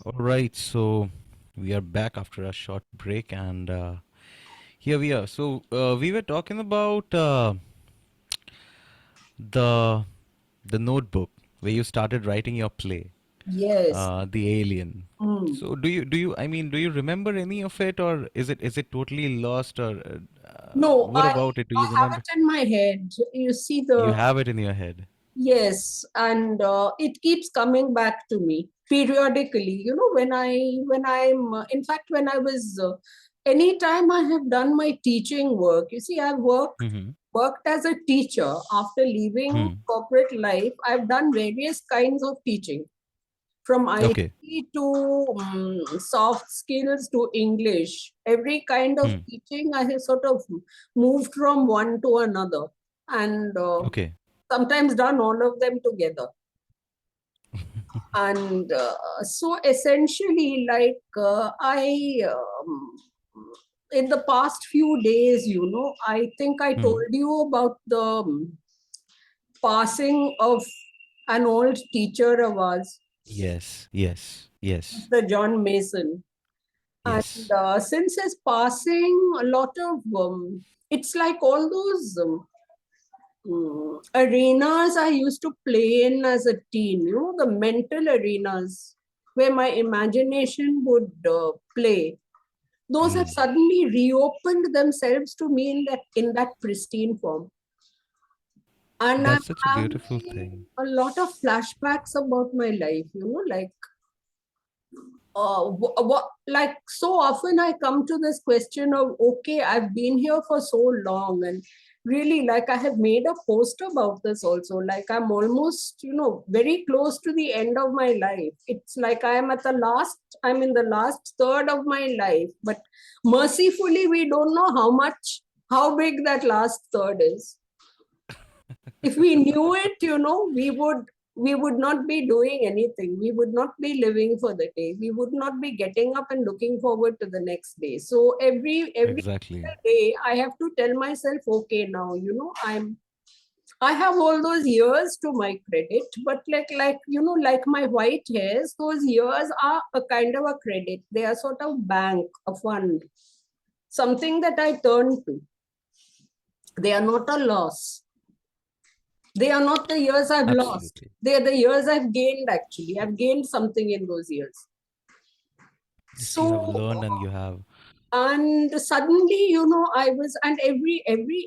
All right, so we are back after a short break, and here we are. So we were talking about the the notebook where you started writing your play, Yes. The Alien. Mm. So do you? I mean, do you remember any of it, or is it totally lost, or No, what I about it? Do I you have remember? it in my head. You see You the have it in your head. yes, and it keeps coming back to me periodically. You know, when I'm in fact when I was anytime I have done my teaching work. You see, I've Mm-hmm. worked as a teacher after leaving Hmm. corporate life. I've done various kinds of teaching, from Okay. IT to soft skills to English. Every kind of Hmm. teaching, I have sort of moved from one to another, and Okay. sometimes done all of them together. And so essentially, like in the past few days, I think I Hmm. told you about the passing of an old teacher of ours, Yes. Yes. Yes. Mr. John Mason. And Yes. since his passing, a lot of it's like all those arenas I used to play in as a teen, the mental arenas where my imagination would play. Those have Hmm. suddenly reopened themselves to me in that pristine form. And I'm That's such a beautiful having thing. a lot of flashbacks about my life, like like so often I come to this question of, okay, I've been here for so long, and really, like, I have made a post about this also, like I'm almost very close to the end of my life. It's like I'm in the last third of my life, but mercifully we don't know how big that last third is. If we knew it, we would not be doing anything. We would not be living for the day. We would not be getting up and looking forward to the next day. So every Exactly. day I have to tell myself, okay, now I have all those years to my credit, but like my white hairs, those years are a kind of a credit. They are sort of bank, a fund, something that I turn to. They are not a loss. They are not the years I've lost. Absolutely. They are the years I've gained, actually. I've gained something in those years. Yes, you have So, learned and you have. and suddenly, I was, and every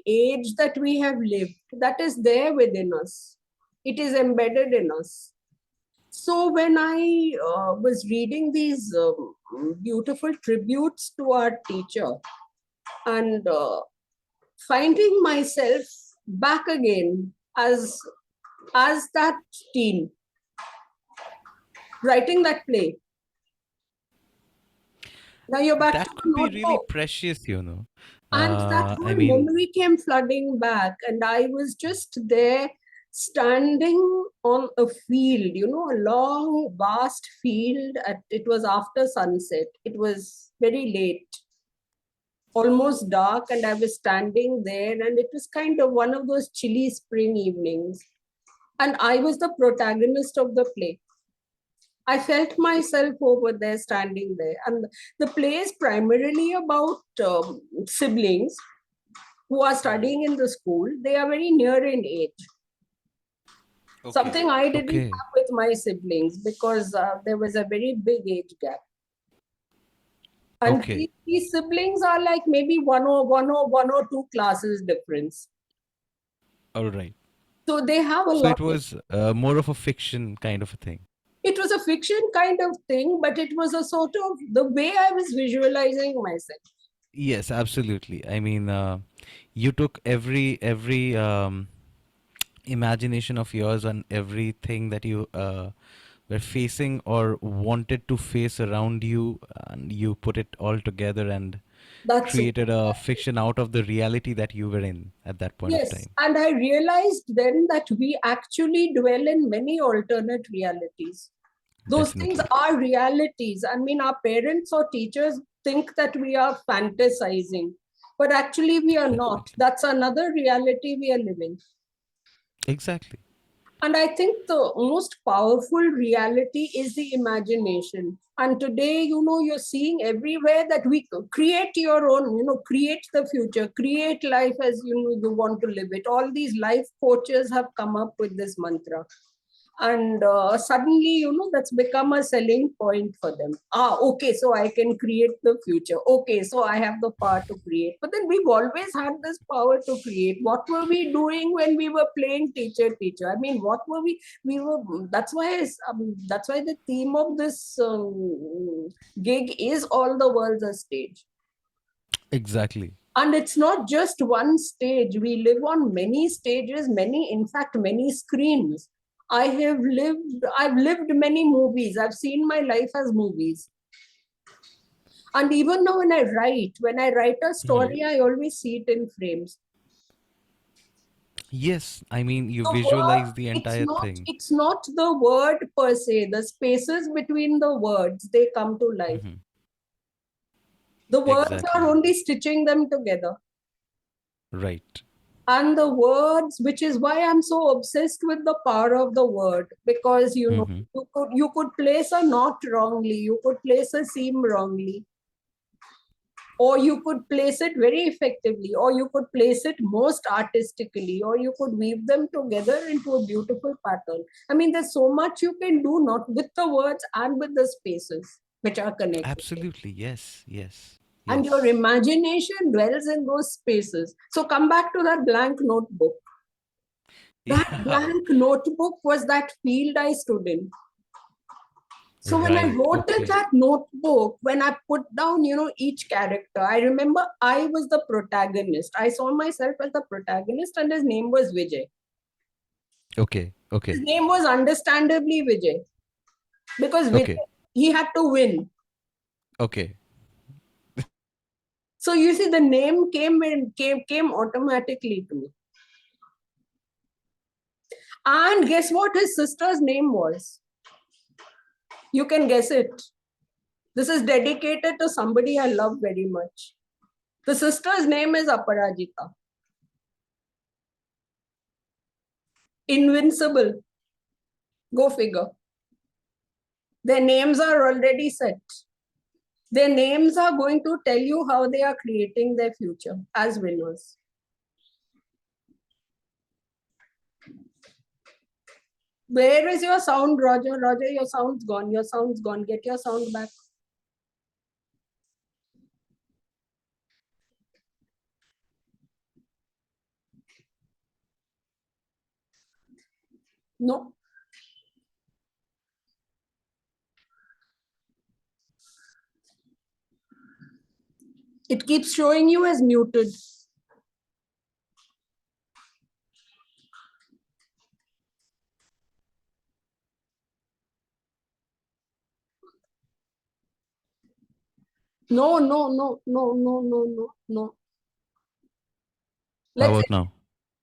age that we have lived, that is there within us. It is embedded in us. So when I was reading these beautiful tributes to our teacher, and finding myself back again as that teen, writing that play. Now you're back to That the could be really notebook. precious. And that I whole mean, memory came flooding back. And I was just there standing on a field, a long, vast field. It was after sunset. It was very late, almost dark. And I was standing there. And it was kind of one of those chilly spring evenings. And I was the protagonist of the play. I felt myself over there, standing there. And the play is primarily about siblings who are mhm. studying in the school. They are very near in age. Okay. Something I didn't Okay. have with my siblings, because there was a very big age gap. And Okay. these siblings are like maybe one or two classes difference. All right. So they have a So lot it of. was more of a fiction kind of a thing. It was a fiction kind of thing, but it was a sort of the way I was visualizing myself. Yes, absolutely. I mean, you took every imagination of yours and everything that you were facing or wanted to face around you, and you put it all together and That's it. created a fiction out of the reality that you were in at that point of Yes, time. and I realized then that we actually dwell in many alternate realities. Those things Definitely. are realities. I mean, our parents or teachers think that we are fantasizing, but actually we are not. Definitely. That's another reality we are living. Exactly. And I think the most powerful reality is the imagination. And today, you're seeing everywhere that we create your own, create the future, create life as you want to live it. All these life coaches have come up with this mantra. And suddenly, that's become a selling point for them. Okay, so I can create the future. Okay, so I have the power to create. But then we've always had this power to create. What were we doing when we were playing teacher? I mean, what were we were that's why that's why the theme of this gig is all the world's a stage. Exactly. And it's not just one stage. We live on many stages, in fact, many screens. I've lived many movies. I've seen my life as movies. And even now when I write a Mhm. story, I always see it in frames. Yes, I mean, you The word, visualize the entire thing. it's not the word per se, the spaces between the words, they come to life. Hmm. The words are Exactly. only stitching them together. Right. And the words, which is why I'm so obsessed with the power of the word, because Hmm. you could place a knot wrongly, you could place a seam wrongly, or you could place it very effectively, or you could place it most artistically, or you could weave them together into a beautiful pattern. I mean, there's so much you can do, not with the words and with the spaces which are connected. Absolutely. Yes. Yes. And your Yes. imagination dwells in those spaces. So come back to that blank notebook. That Yeah. blank notebook was that field I stood in. So when I Right. wrote in Okay. that notebook, when I put down, each character, I remember I was the protagonist. I saw myself as the protagonist, and his name was Vijay. Okay. His Okay. name was understandably Vijay, because Okay. Vijay, he had to win. Okay. So you see, the name came automatically to me. And guess what his sister's name was? You can guess it. This is dedicated to somebody I love very much. The sister's name is Aparajita. Invincible. Go figure. Their names are already set. Their names are going to tell you how they are creating their future as winners. Where is your sound, Roger? Roger, your sound's gone. Your sound's gone. Get your sound back. No, it keeps showing you as muted. No, no, no, no, no, no, no, no. How Let's, about now?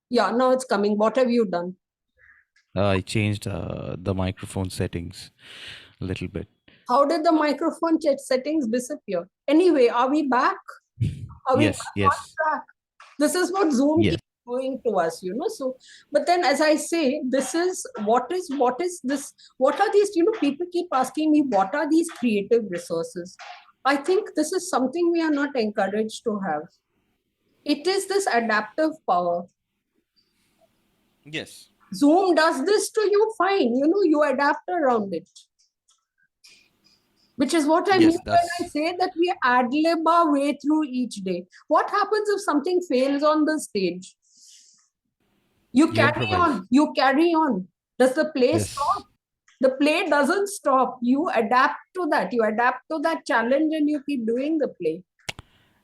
yeah, now it's coming. What have you done? I changed the microphone settings a little bit. How did the microphone chat settings disappear? Anyway, are we back? Are we Yes. back on Yes. track? This is what Zoom Yes. keeps doing to us. So, but then, as I say, this is what is this? What are these? People keep asking me, what are these creative resources? I think this is something we are not encouraged to have. It is this adaptive power. Yes. Zoom does this to you, fine. You adapt around it. Which is what I mean Yes. when I That's say that we ad lib our way through each day. What happens if something fails on the stage? You you carry improvise. on. You carry on. Does the play Yes. stop? The play doesn't stop. You adapt to that. You adapt to that challenge and you keep doing the play.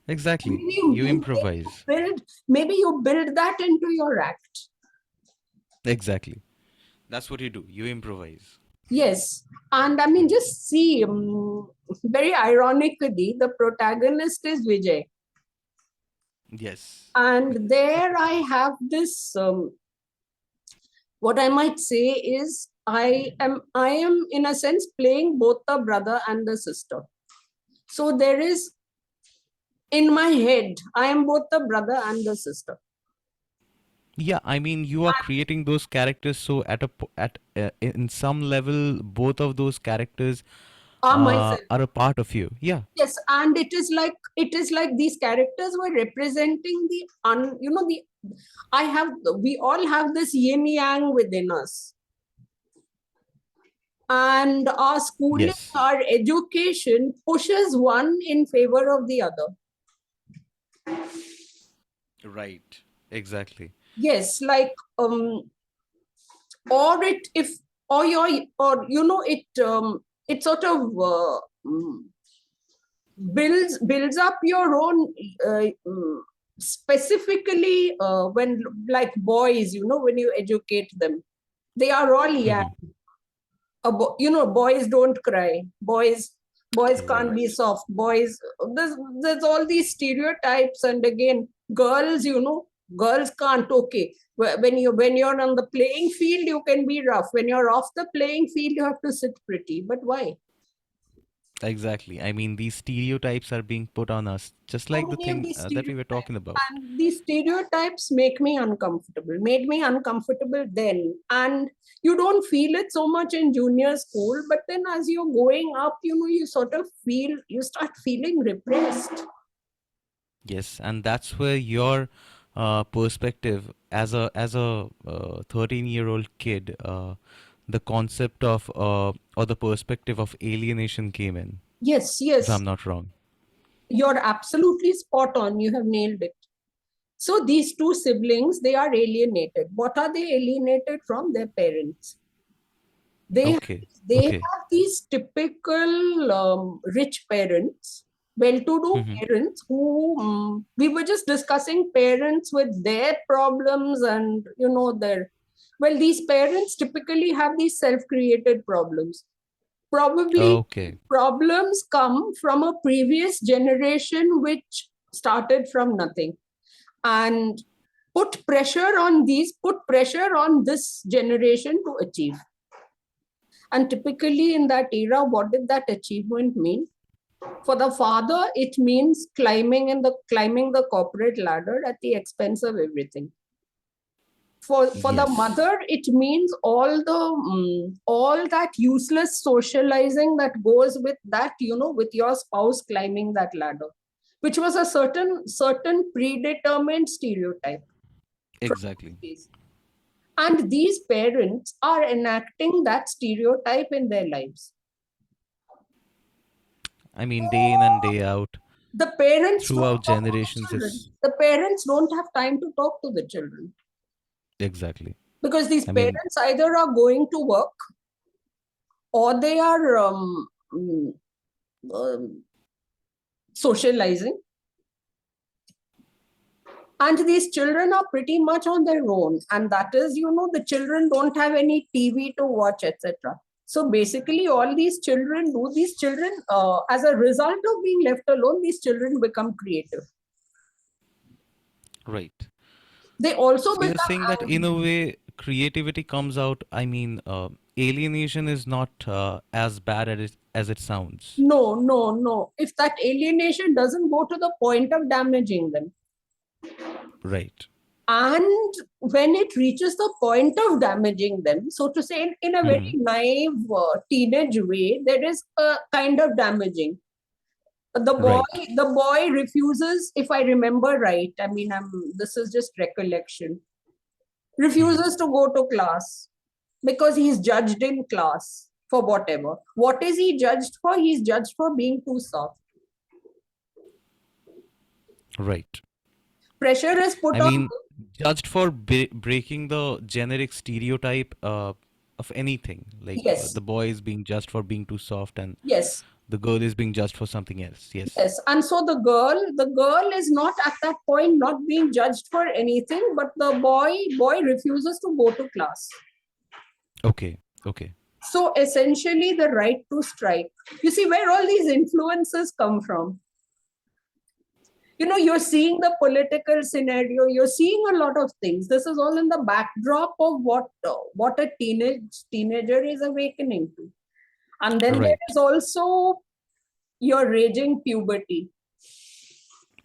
Exactly. Maybe You improvise. maybe you build that into your act. Exactly. That's what you do. You improvise. Yes. And I mean, just see, very ironically, the protagonist is Vijay. Yes. And there I have this, what I might say is I am in a sense playing both the brother and the sister. So there is, in my head, I am both the brother and the sister. Yeah, I mean, you are creating those characters, so at in some level, both of those characters Are myself. are a part of you. Yeah. Yes, and it is like these characters were representing the the I have we all have this yin yang within us, and our schooling, Yes. our education pushes one in favor of the other. Right. Exactly. Yes, like or it if or your or it sort of builds up your own specifically when like boys, when you educate them, they are all Hmm. yang. Boys don't cry, boys can't be Right. soft, boys, there's all these stereotypes. And again, girls, girls can't. Okay, when you're on the playing field, you can be rough. When you're off the playing field, you have to sit pretty. But why? Exactly. I mean, these stereotypes are being put on us, just So like the many of thing these that we were stereotypes, talking about. and these stereotypes made me uncomfortable then. And you don't feel it so much in junior school, but then as you're going up, you start feeling repressed. Yes, and that's where your perspective as a 13-year-old kid, the concept of or the perspective of alienation came in, Yes, if I'm yes, not wrong. you're absolutely spot on. You have nailed it. So these two siblings, they are alienated. What are they alienated from? Their parents. they Okay. they Okay. have these typical rich parents, well-to-do Mm-hmm. parents, who we were just discussing parents with their problems, and their, well, these parents typically have these self-created problems. Probably Okay. problems come from a previous generation which started from nothing, and put pressure on this generation to achieve. And typically in that era, what did that achievement mean? For the father, it means climbing the corporate ladder at the expense of everything. For the Yes. mother, it means all that useless socializing that goes with that, with your spouse climbing that ladder, which was a certain predetermined stereotype from Exactly. those days. And these parents are enacting that stereotype in their lives. I mean, day in and day out, The parents don't throughout talk to the generations, children. is The parents don't have time to talk to the children, exactly. because these I mean, parents either are going to work, or they are um, socializing, and these children are pretty much on their own. And that is, the children don't have any TV to watch, etc. So basically, all these children, as a result of being left alone, these children become creative. right. They also So you're become saying that in angry. a way, creativity comes out. I mean, alienation is not as bad as it sounds. No, no, no. If that alienation doesn't go to the point of damaging them, Right. and when it reaches the point of damaging them, so to say, in a very Mm-hmm. naive teenage way, there is a kind of damaging. The boy, Right. the boy refuses, if I remember right. I mean, this is just recollection. Mm-hmm. Refuses to go to class because he's judged in class for whatever. What is he judged for? He's judged for being too soft. Right. Pressure is put I on. mean, judged for breaking the generic stereotype of anything, like Yes, the boy is being judged for being too soft, and yes, the girl is being judged for something else. Yes. yes. And so the girl is not at that point not being judged for anything, but the boy refuses to go to class. Okay. Okay. So essentially, the right to strike. You see where all these influences come from. You're seeing the political scenario. You're seeing a lot of things. This is all in the backdrop of what a teenager is awakening to. And then there Right. is also your raging puberty.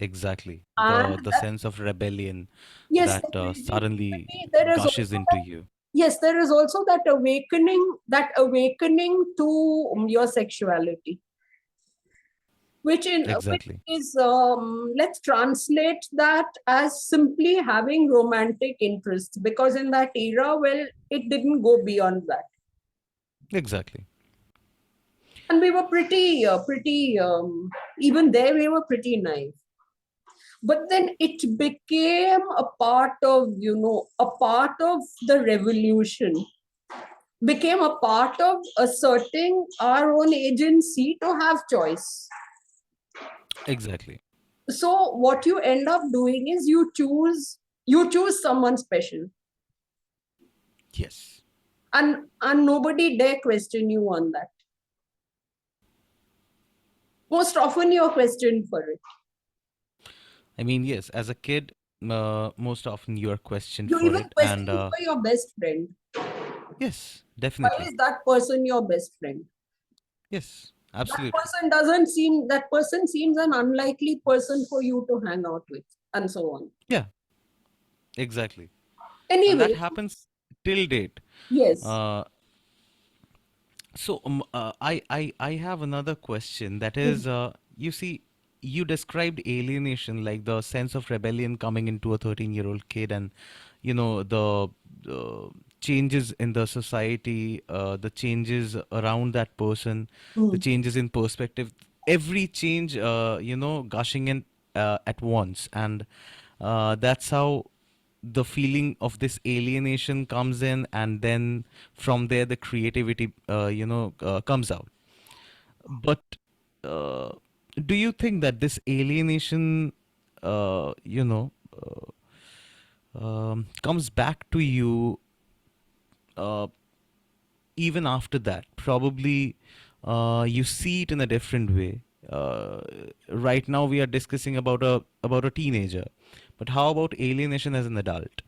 Exactly. And The sense of rebellion yes, that the suddenly creativity, there is gushes also into that, you. yes, there is also that awakening to your sexuality, which Exactly. is, let's translate that as simply having romantic interests, because in that era, well, it didn't go beyond that. Exactly. And we were even there, we were pretty naive. But then it became a part of, a part of the revolution, became a part of asserting our own agency to have choice. Exactly. So what you end up doing is you choose someone special, Yes. and nobody dare question you on that. Most often you're questioned for it. I mean, yes, as a kid, most often you are questioned You for even it. And question for your best friend. yes, Why definitely. is that person your best friend? Yes, That absolutely. person doesn't seem that person seems an unlikely person for you to hang out with, and so on. Yeah, exactly. And that Anyway, happens till date. yes. Uh, I have another question that is, you see, you described alienation, like the sense of rebellion coming into a 13-year-old kid, and the changes in the society, the changes around that person, the Mm. changes in perspective, every change, gushing in at once, and that's how the feeling of this alienation comes in, and then from there the creativity comes out. But uh, do you think that this alienation uh, you know comes back to you uh, even after that? Probably you see it in a different way. Right now we are discussing about a teenager, but how about alienation as an adult?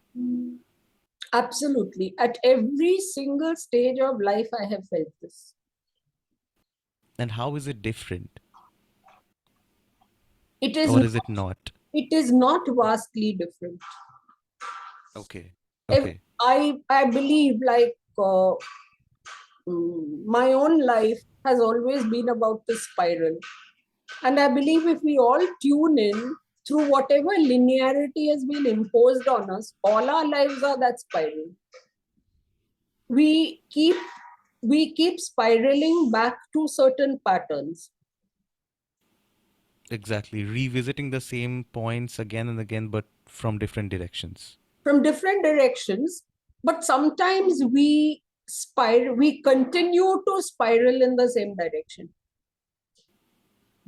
Absolutely. At every single stage of life, I have felt this. And how is it different, It is or not, is it not? it is not vastly different. Okay. If Okay. I believe, like, my own life has always been about the spiral. And I believe if we all tune in through whatever linearity has been imposed on us, all our lives are that spiral. We keep we keep spiraling back to certain patterns Exactly. Revisiting the same points again and again, but from different directions. from different directions, but sometimes we continue to spiral in the same direction.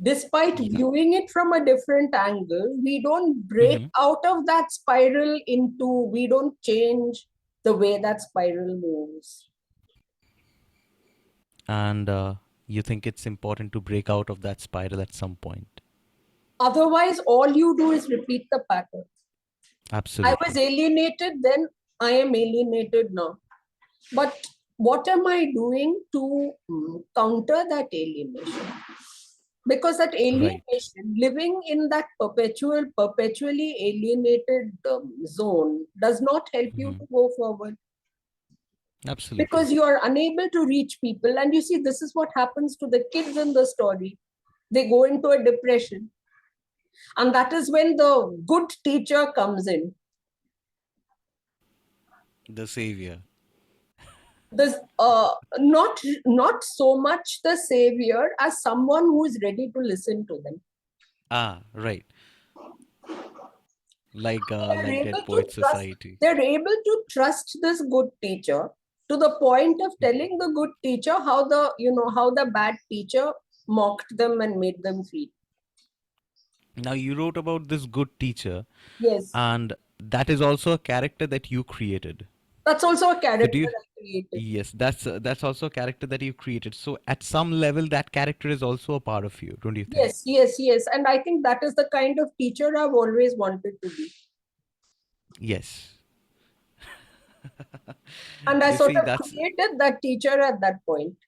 Despite Yeah. viewing it from a different angle, we don't break Hmm. out of that spiral into, we don't change the way that spiral moves. And you think it's important to break out of that spiral at some point. Otherwise, all you do is repeat the pattern. I was Absolutely. alienated then, I am alienated now. But what am I doing to counter that alienation? Because that Right. alienation, living in that perpetually alienated zone, does not help you Hmm. to go forward, Absolutely. because you are unable to reach people. And you see, this is what happens to the kids in the story. They go into a depression, and that is when the good teacher comes in. The savior. This not so much the savior as someone who is ready to listen to them. Ah, right. They're Like able Dead to Poet trust. Society. They're able to trust this good teacher to the point of Mhm. telling the good teacher how the bad teacher mocked them and made them feel. Now you wrote about this good teacher, Yes, and that is also a character that you created. that's also a So do character you? I created. Yes, that's also a character that you created. So at some level, that character is also a part of you, don't you think? Yes, yes, yes. And I think that is the kind of teacher I've always wanted to be. Yes. And I You sort see, of that's created that teacher at that point.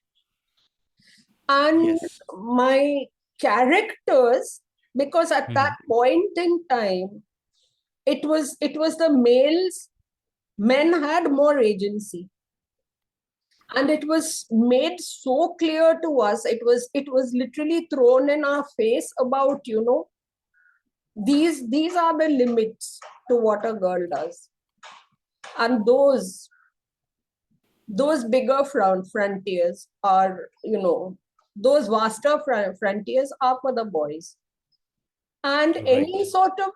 And yes. my characters, because at that Hmm. point in time, it was the males, men had more agency, and it was made so clear to us. It was literally thrown in our face about, these are the limits to what a girl does, and those bigger frontiers are, those vaster frontiers are for the boys. And any Right. sort of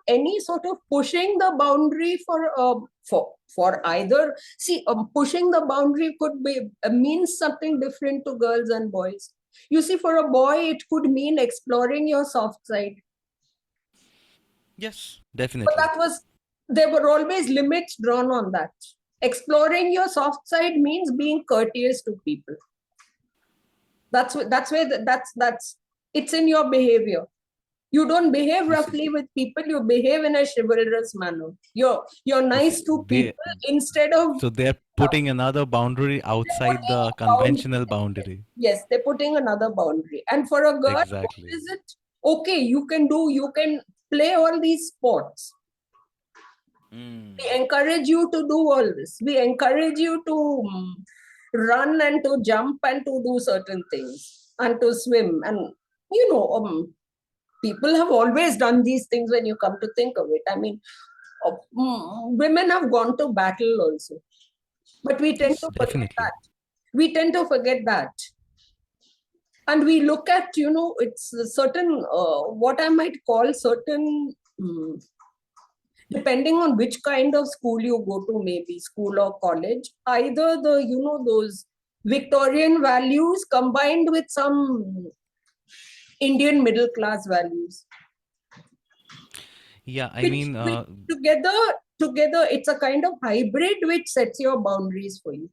pushing the boundary for either, see, pushing the boundary could be means something different to girls and boys. You see, for a boy it could mean exploring your soft side, Yes, but definitely. that was, there were always limits drawn on that. Exploring your soft side means being courteous to people. That's where that's it's in your behavior. You don't behave You see, roughly with people, you behave in a chivalrous manner. You're you see, nice to they people instead of so they're putting another boundary they're outside putting the a boundary. conventional boundary. Yes, they're putting another boundary. And for a girl, what Exactly. is it? Okay, you can play all these sports. Mm. We encourage you to do all this. We encourage you to run and to jump and to do certain things and to swim. And you know, people have always done these things when you come to think of it. I mean, women have gone to battle also, but we tend Yes, to forget definitely. that. We tend to forget that. And we look at, it's a certain, what I might call certain, depending on which kind of school you go to, maybe school or college, either those Victorian values combined with some Indian middle class values, Yeah, I which mean, which together it's a kind of hybrid which sets your boundaries for you.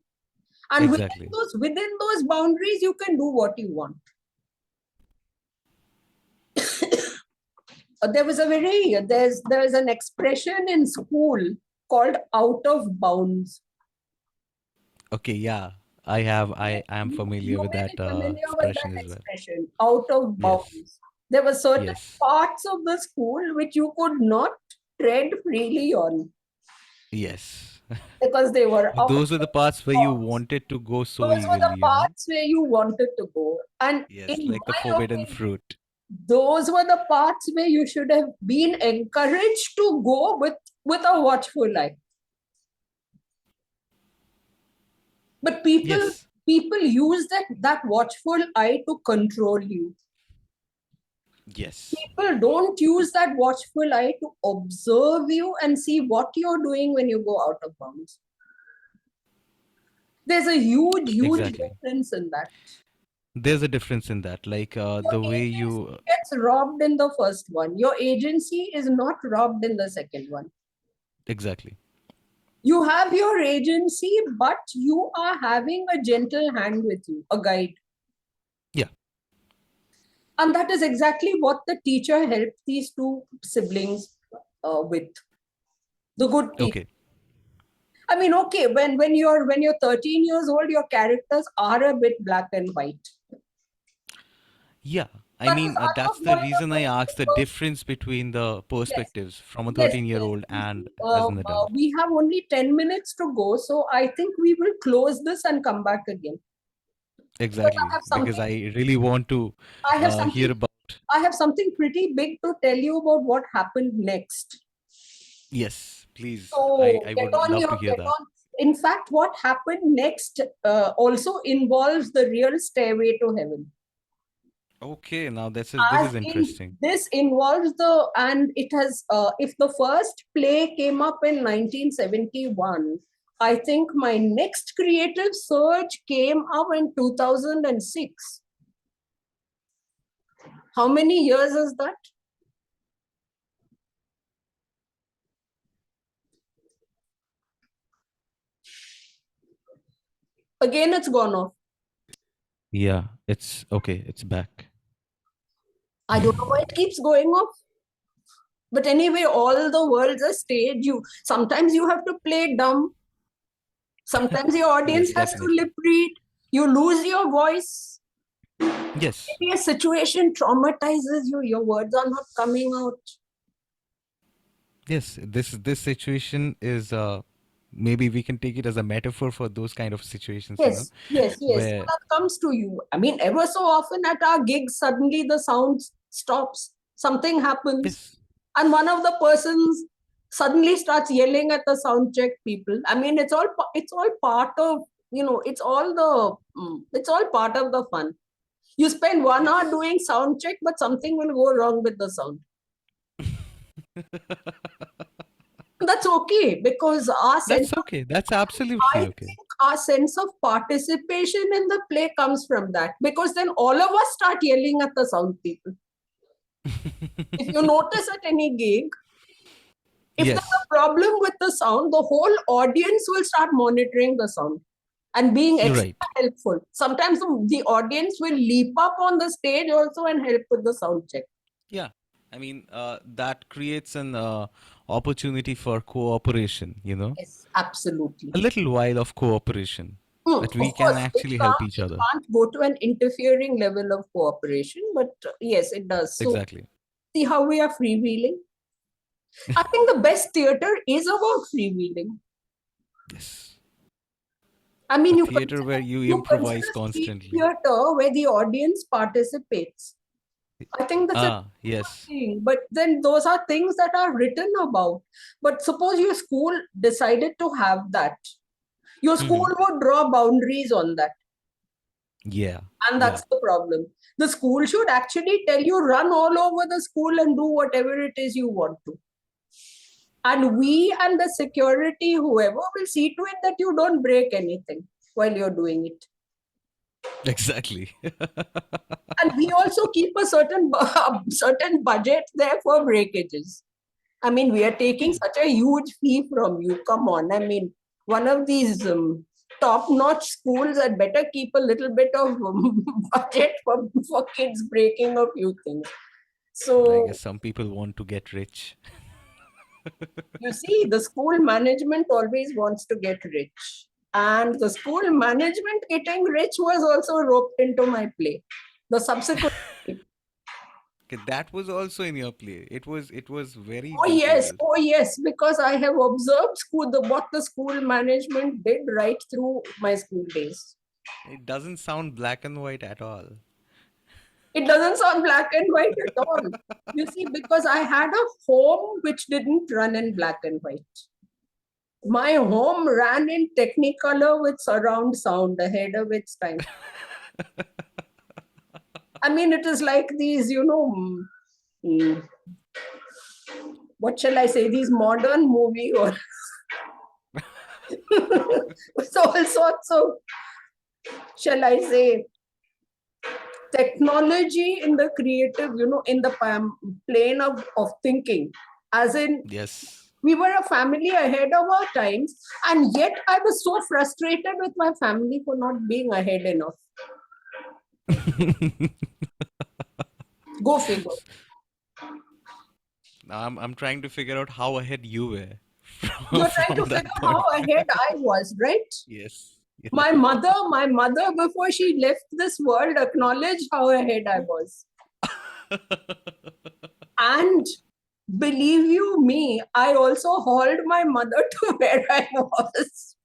And within exactly. those boundaries you can do what you want. There was a very there's an expression in school called out of bounds. Okay, yeah, I am familiar You with may that be familiar with expression that as well. expression, out of Yes, bounds. There were certain yes, parts of the school which you could not tread freely on yes. because they were out Those were the of parts where you bounds. wanted to go so Those were the eagerly, you know? parts where you wanted to go. And Yes, in like the my forbidden opinion, fruit. those were the parts where you should have been encouraged to go with a watchful eye. But Yes, people use that watchful eye to control you. yes, People don't use that watchful eye to observe you and see what you're doing when you go out of bounds. There's a huge exactly. difference in that. There's a difference in that, like Your the way agency you gets robbed in the first one. Your agency is not robbed in the second one. exactly. You have your agency, but you are having a gentle hand with you, a guide. Yeah. And that is exactly what the teacher helped these two siblings with. The good teacher. Okay. I mean, okay, when you're 13 years old, your characters are a bit black and white. Yeah. I That is mean, that's enough the for your reason I asked the 21st. difference between the Yes, perspectives from a yes, 13-year-old yes. old You and see, as an adult. we have only 10 minutes to go, so I think we will close this and come back again because Exactly. I have Because something. I really want to I have hear something. about. I have something pretty big to tell you about what happened next. Yes, please. So I would love to hear get that. on. In fact, what happened next also involves the real stairway to heaven. Okay, now this As is in, interesting. this involves the, and it has, if the first play came up in 1971, I think my next creative surge came up in 2006. How many years is that? Again, it's gone off. Yeah, it's okay. It's back. I don't know why it keeps going off. But anyway, all the world's a stage. Sometimes you have to play dumb. Sometimes your Yes, audience has to definitely. lip read. You lose your voice. Yes. Maybe a situation traumatizes you, your words are not coming out. Yes. This situation is maybe we can take it as a metaphor for those kind of situations, Yes, yes, yes. So where that comes to you. I mean, ever so often at our gigs, suddenly the sound stops, something happens, yes. and one of the persons suddenly starts yelling at the sound check people. I mean, it's all part of, it's all part of the fun. You spend 1 hour Yes. doing sound check, but something will go wrong with the sound. That's okay because That's okay. That's I absolutely okay. think our sense of participation in the play comes from that because then all of us start yelling at the sound people. If you notice at any gig, if there's Yes. a problem with the sound, the whole audience will start monitoring the sound and being You're extra right. helpful. Sometimes the audience will leap up on the stage also and help with the sound check. Yeah. I mean, that creates an opportunity for cooperation, Yes, absolutely. a little while of cooperation that we Of can course, actually help each it other. can't go to an interfering level of cooperation, but yes, it does. So, Exactly. see how we are freewheeling? I think the best theater is about freewheeling. Yes. I A mean, theater where you you improvise consider street constantly. theater where the audience participates. I think that's a Ah, yes. thing. But then those are things that are written about. But suppose your school decided to have that. Your school Hmm. would draw boundaries on that. Yeah. And Yeah. that's the problem. The school should actually tell you run all over the school and do whatever it is you want to. And we and the security, whoever, will see to it that you don't break anything while you're doing it. Exactly. And we also keep a certain budget there for breakages. I mean, we are taking Yeah. such a huge fee from you. Come on. I mean, one of these top-notch schools had better keep a little bit of budget for kids breaking a few things. But I So guess some people want to get rich. you see, the school management always wants to get rich. And the school management getting rich was also roped into my play. The subsequent. Okay, that was also in your play. It was very Oh yes, detailed. oh yes, because I have observed what the school management did right through my school days. It doesn't sound black and white at all. It doesn't sound black and white at all. You see, because I had a home which didn't run in black and white. My home ran in Technicolor with surround sound ahead of its time. I mean, it is like these, what shall I say, these modern movie or with all sorts of, shall I say, technology in the creative, in the plane of thinking. As in, Yes. we were a family ahead of our times, and yet I was so frustrated with my family for not being ahead enough. Go figure. I'm trying to figure out how ahead you were from, You're trying from to that figure how point. ahead I was, right? Yes. My mother, before she left this world, acknowledged how ahead I was. And believe you me, I also hauled my mother to where I was.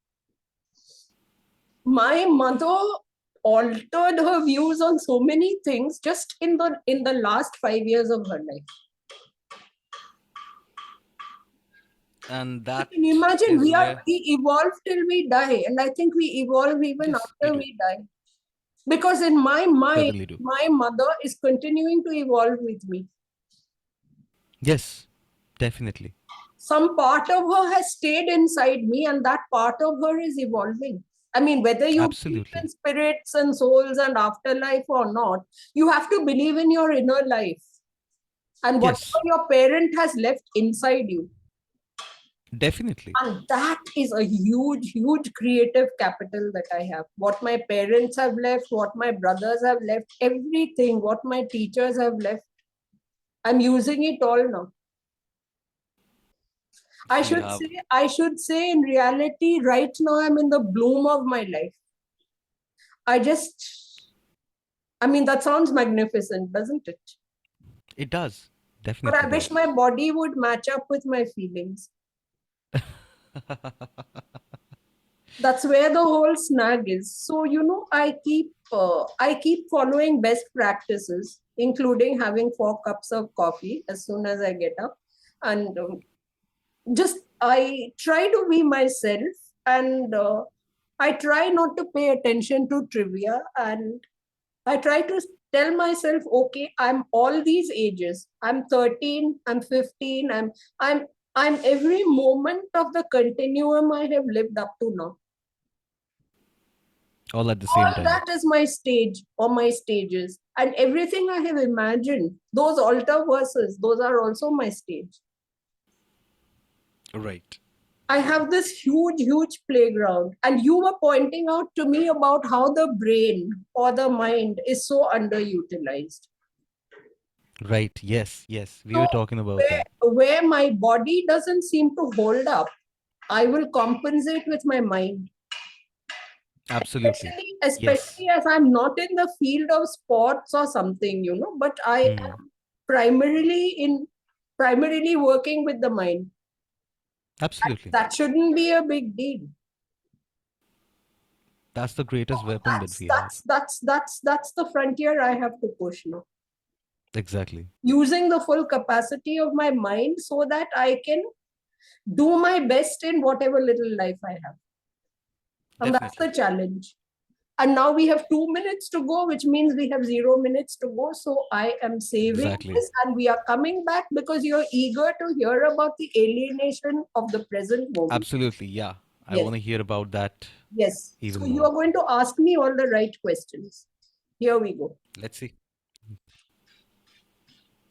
My mother altered her views on so many things just in the last 5 years of her life. And You that can imagine is where, we evolve till we die, and I think we evolve even yes, we after do. we die. Because in my mind, Certainly do. my mother is continuing to evolve with me. Yes, definitely. Some part of her has stayed inside me, and that part of her is evolving. I mean, whether you believe in Absolutely. spirits and souls and afterlife or not, you have to believe in your inner life and whatever Yes, your parent has left inside you. definitely. And that is a huge, huge creative capital that I have. What my parents have left, what my brothers have left, everything, what my teachers have left, I'm using it all now. I So you should have, say, I should say in reality, right now I'm in the bloom of my life. I just I mean, that sounds magnificent, doesn't it? It does. But Definitely I wish does. my body would match up with my feelings. That's where the whole snag is. So, I keep following best practices, including having 4 cups of coffee as soon as I get up, and just I try to be myself, and I try not to pay attention to trivia, and I try to tell myself, okay, I'm all these ages. I'm 13, I'm 15, I'm I'm every moment of the continuum I have lived up to now. All at the same All time. that is my stage or my stages. And everything I have imagined, those altar verses, those are also my stage. Right. I have this huge, huge playground. And you were pointing out to me about how the brain or the mind is so underutilized. Right. Yes. Yes. We were So talking about where that. where my body doesn't seem to hold up, I will compensate with my mind. Absolutely. Especially Yes. as I'm not in the field of sports or something, but I Hmm. am primarily working with the mind. Absolutely. That shouldn't be a big deal. That's the greatest weapon that That's we have. that's that's that's that's the frontier I have to push now. Exactly. Using the full capacity of my mind so that I can do my best in whatever little life I have. And that's the Definitely. challenge. And now we have 2 minutes to go, which means we have 0 minutes to go. So I am saving Exactly. this, and we are coming back because you're eager to hear about the alienation of the present moment. Absolutely. Yeah. I Yes, want to hear about that yes. So even you more. are going to ask me all the right questions. Here we go. Let's see.